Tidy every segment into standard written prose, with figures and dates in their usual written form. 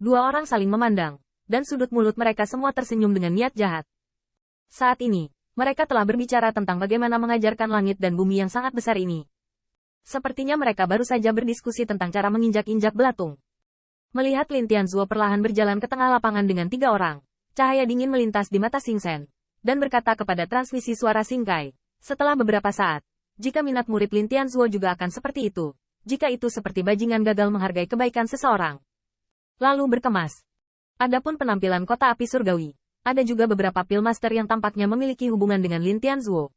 Dua orang saling memandang, dan sudut mulut mereka semua tersenyum dengan niat jahat. Saat ini, mereka telah berbicara tentang bagaimana mengajarkan langit dan bumi yang sangat besar ini. Sepertinya mereka baru saja berdiskusi tentang cara menginjak-injak belatung. Melihat Lin Tianzuo perlahan berjalan ke tengah lapangan dengan 3 orang, cahaya dingin melintas di mata Xing Shen, dan berkata kepada transmisi suara Xing Kai, setelah beberapa saat, jika minat murid Lin Tianzuo juga akan seperti itu, jika itu seperti bajingan gagal menghargai kebaikan seseorang. Lalu berkemas. Adapun penampilan kota api surgawi, ada juga beberapa Pillmaster yang tampaknya memiliki hubungan dengan Lin Tianzuo.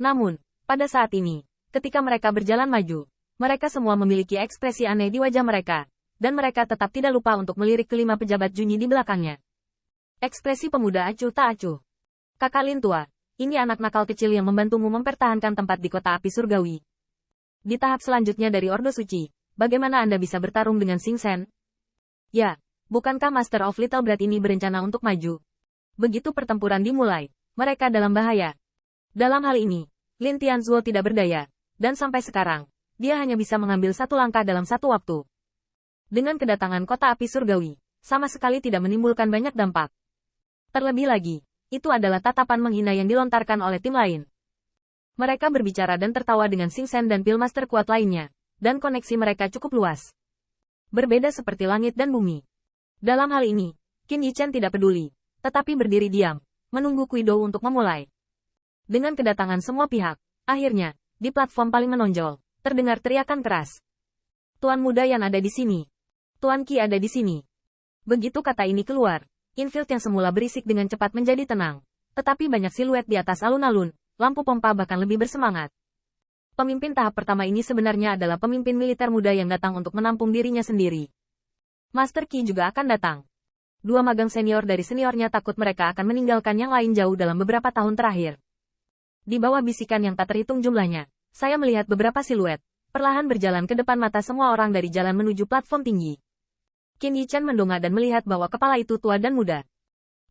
Namun, pada saat ini, ketika mereka berjalan maju, mereka semua memiliki ekspresi aneh di wajah mereka, dan mereka tetap tidak lupa untuk melirik kelima pejabat Junyi di belakangnya. Ekspresi pemuda acuh tak acuh. Kakak Lin tua, ini anak nakal kecil yang membantumu mempertahankan tempat di kota api surgawi. Di tahap selanjutnya dari Ordo Suci, bagaimana Anda bisa bertarung dengan Xing Shen? Ya, bukankah Master of Little Brat ini berencana untuk maju? Begitu pertempuran dimulai, mereka dalam bahaya. Dalam hal ini, Lin Tianzuo tidak berdaya, dan sampai sekarang, dia hanya bisa mengambil satu langkah dalam satu waktu. Dengan kedatangan kota api surgawi, sama sekali tidak menimbulkan banyak dampak. Terlebih lagi, itu adalah tatapan menghina yang dilontarkan oleh tim lain. Mereka berbicara dan tertawa dengan Xing Shen dan Pillmaster kuat lainnya, dan koneksi mereka cukup luas. Berbeda seperti langit dan bumi. Dalam hal ini, Qin Yichen tidak peduli, tetapi berdiri diam, menunggu Kuido untuk memulai. Dengan kedatangan semua pihak, akhirnya, di platform paling menonjol, terdengar teriakan keras. Tuan muda yang ada di sini. Tuan Qi ada di sini. Begitu kata ini keluar, infield yang semula berisik dengan cepat menjadi tenang. Tetapi banyak siluet di atas alun-alun, lampu pompa bahkan lebih bersemangat. Pemimpin tahap pertama ini sebenarnya adalah pemimpin militer muda yang datang untuk menampung dirinya sendiri. Master Qi juga akan datang. Dua magang senior dari seniornya takut mereka akan meninggalkan yang lain jauh dalam beberapa tahun terakhir. Di bawah bisikan yang tak terhitung jumlahnya, saya melihat beberapa siluet, perlahan berjalan ke depan mata semua orang dari jalan menuju platform tinggi. Qin Yichen mendongak dan melihat bahwa kepala itu tua dan muda.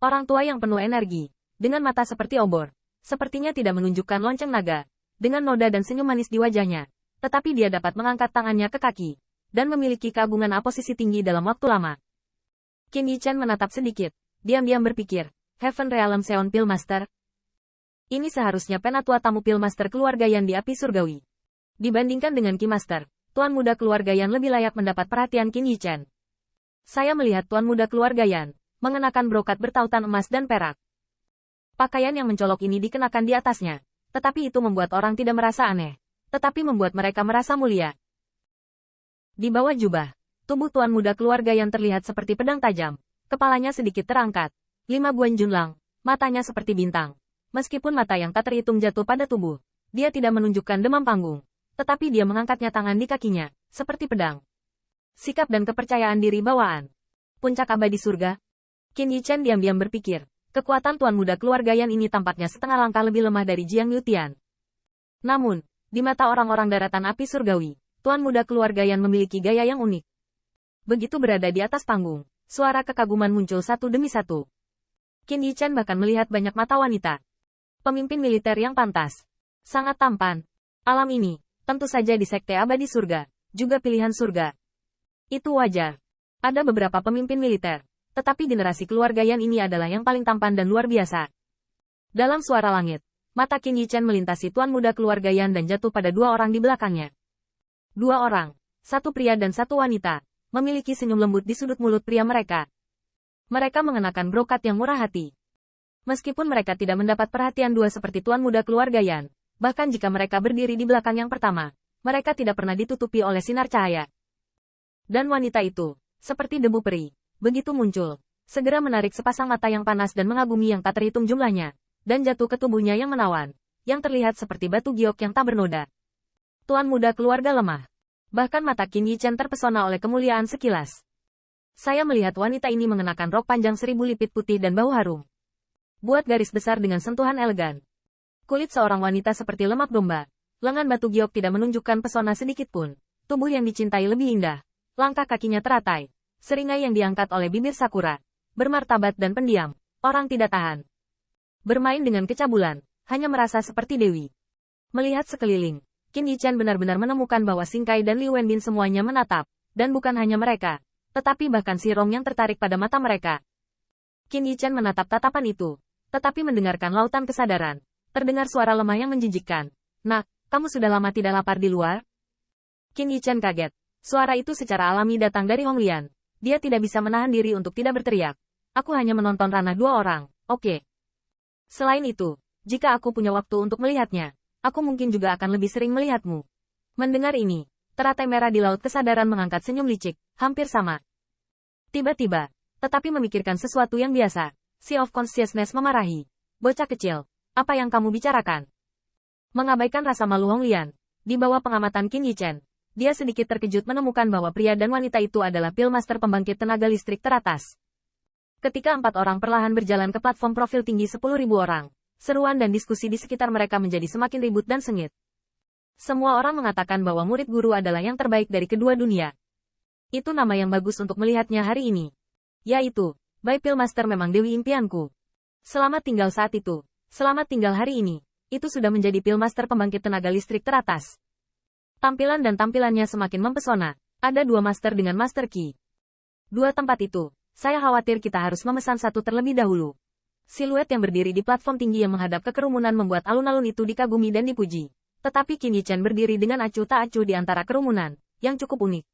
Orang tua yang penuh energi, dengan mata seperti obor, sepertinya tidak menunjukkan lonceng naga, dengan noda dan senyum manis di wajahnya, tetapi dia dapat mengangkat tangannya ke kaki, dan memiliki keagungan posisi tinggi dalam waktu lama. Qin Yichen menatap sedikit, diam-diam berpikir, Heaven Realm Seon Pillmaster. Ini seharusnya penatua tamu Pillmaster keluarga Yan di api surgawi. Dibandingkan dengan Qi Master, tuan muda keluarga Yan lebih layak mendapat perhatian Qin Yichen. Saya melihat tuan muda keluarga Yan, mengenakan brokat bertautan emas dan perak. Pakaian yang mencolok ini dikenakan di atasnya, tetapi itu membuat orang tidak merasa aneh, tetapi membuat mereka merasa mulia. Di bawah jubah, tubuh tuan muda keluarga Yan terlihat seperti pedang tajam, kepalanya sedikit terangkat, 5 buan junlang, matanya seperti bintang. Meskipun mata yang tak terhitung jatuh pada tubuh, dia tidak menunjukkan demam panggung, tetapi dia mengangkatnya tangan di kakinya, seperti pedang. Sikap dan kepercayaan diri bawaan. Puncak abadi surga. Qin Yichen diam-diam berpikir, kekuatan tuan muda keluarga Yan ini tampaknya setengah langkah lebih lemah dari Jiang Yutian. Namun, di mata orang-orang daratan api surgawi, tuan muda keluarga Yan memiliki gaya yang unik. Begitu berada di atas panggung, suara kekaguman muncul satu demi satu. Qin Yichen bahkan melihat banyak mata wanita. Pemimpin militer yang pantas. Sangat tampan. Alam ini, tentu saja di sekte abadi surga, juga pilihan surga. Itu wajar. Ada beberapa pemimpin militer, tetapi generasi keluarga Yan ini adalah yang paling tampan dan luar biasa. Dalam suara langit, mata Qin Yichen melintasi tuan muda keluarga Yan dan jatuh pada 2 orang di belakangnya. 2 orang, 1 pria dan 1 wanita, memiliki senyum lembut di sudut mulut pria mereka. Mereka mengenakan brokat yang murah hati. Meskipun mereka tidak mendapat perhatian dua seperti tuan muda keluarga Yan, bahkan jika mereka berdiri di belakang yang pertama, mereka tidak pernah ditutupi oleh sinar cahaya. Dan wanita itu, seperti debu peri, begitu muncul, segera menarik sepasang mata yang panas dan mengagumi yang tak terhitung jumlahnya, dan jatuh ke tubuhnya yang menawan, yang terlihat seperti batu giok yang tak bernoda. Tuan muda keluarga lemah. Bahkan mata Qin Yichen terpesona oleh kemuliaan sekilas. Saya melihat wanita ini mengenakan rok panjang 1000 lipit putih dan bau harum. Buat garis besar dengan sentuhan elegan. Kulit seorang wanita seperti lemak domba. Lengan batu giok tidak menunjukkan pesona sedikit pun. Tubuh yang dicintai lebih indah. Langkah kakinya teratai. Seringai yang diangkat oleh bibir sakura. Bermartabat dan pendiam. Orang tidak tahan. Bermain dengan kecabulan. Hanya merasa seperti dewi. Melihat sekeliling, Qin Yichen benar-benar menemukan bahwa Xing Kai dan Liu Wenbin semuanya menatap. Dan bukan hanya mereka. tetapi bahkan si Rong yang tertarik pada mata mereka. Qin Yichen menatap tatapan itu, tetapi mendengarkan lautan kesadaran. Terdengar suara lemah yang menjijikkan. Nak, kamu sudah lama tidak lapar di luar? Qin Yichen kaget. Suara itu secara alami datang dari Hong Lian. Dia tidak bisa menahan diri untuk tidak berteriak. Aku hanya menonton ranah 2 orang, oke. Selain itu, jika aku punya waktu untuk melihatnya, aku mungkin juga akan lebih sering melihatmu. Mendengar ini, teratai merah di laut kesadaran mengangkat senyum licik, hampir sama. Tiba-tiba, tetapi memikirkan sesuatu yang biasa, Sea of Consciousness memarahi. Bocah kecil, apa yang kamu bicarakan? Mengabaikan rasa malu Hong Lian, di bawah pengamatan Qin Yichen, dia sedikit terkejut menemukan bahwa pria dan wanita itu adalah Pillmaster pembangkit tenaga listrik teratas. Ketika 4 orang perlahan berjalan ke platform profil tinggi 10.000 orang, seruan dan diskusi di sekitar mereka menjadi semakin ribut dan sengit. Semua orang mengatakan bahwa murid guru adalah yang terbaik dari kedua dunia. Itu nama yang bagus untuk melihatnya hari ini. Yaitu, Bai Pillmaster memang dewi impianku. Selamat tinggal saat itu. Selamat tinggal hari ini. Itu sudah menjadi Pillmaster pembangkit tenaga listrik teratas. Tampilan dan tampilannya semakin mempesona. Ada 2 master dengan master key. 2 tempat itu. Saya khawatir kita harus memesan satu terlebih dahulu. Siluet yang berdiri di platform tinggi yang menghadap ke kerumunan membuat alun-alun itu dikagumi dan dipuji. Tetapi Qin Yichen berdiri dengan acuh tak acuh di antara kerumunan, yang cukup unik.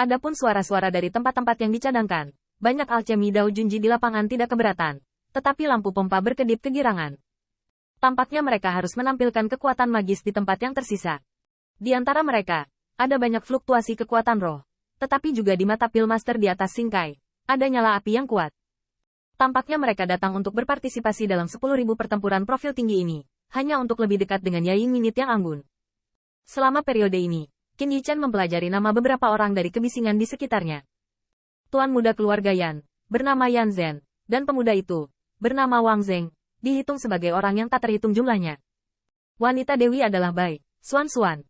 Adapun suara-suara dari tempat-tempat yang dicadangkan, banyak alchemy Dao Junji di lapangan tidak keberatan. Tetapi lampu pompa berkedip kegirangan. Tampaknya mereka harus menampilkan kekuatan magis di tempat yang tersisa. Di antara mereka, ada banyak fluktuasi kekuatan roh. Tetapi juga di mata Pillmaster di atas Singkai, ada nyala api yang kuat. Tampaknya mereka datang untuk berpartisipasi dalam 10.000 pertempuran profil tinggi ini, hanya untuk lebih dekat dengan Yayin Minute yang anggun. Selama periode ini, Qin Yichen mempelajari nama beberapa orang dari kebisingan di sekitarnya. Tuan muda keluarga Yan, bernama Yan Zhen, dan pemuda itu, bernama Wang Zheng, dihitung sebagai orang yang tak terhitung jumlahnya. Wanita Dewi adalah Bai Xuan Xuan,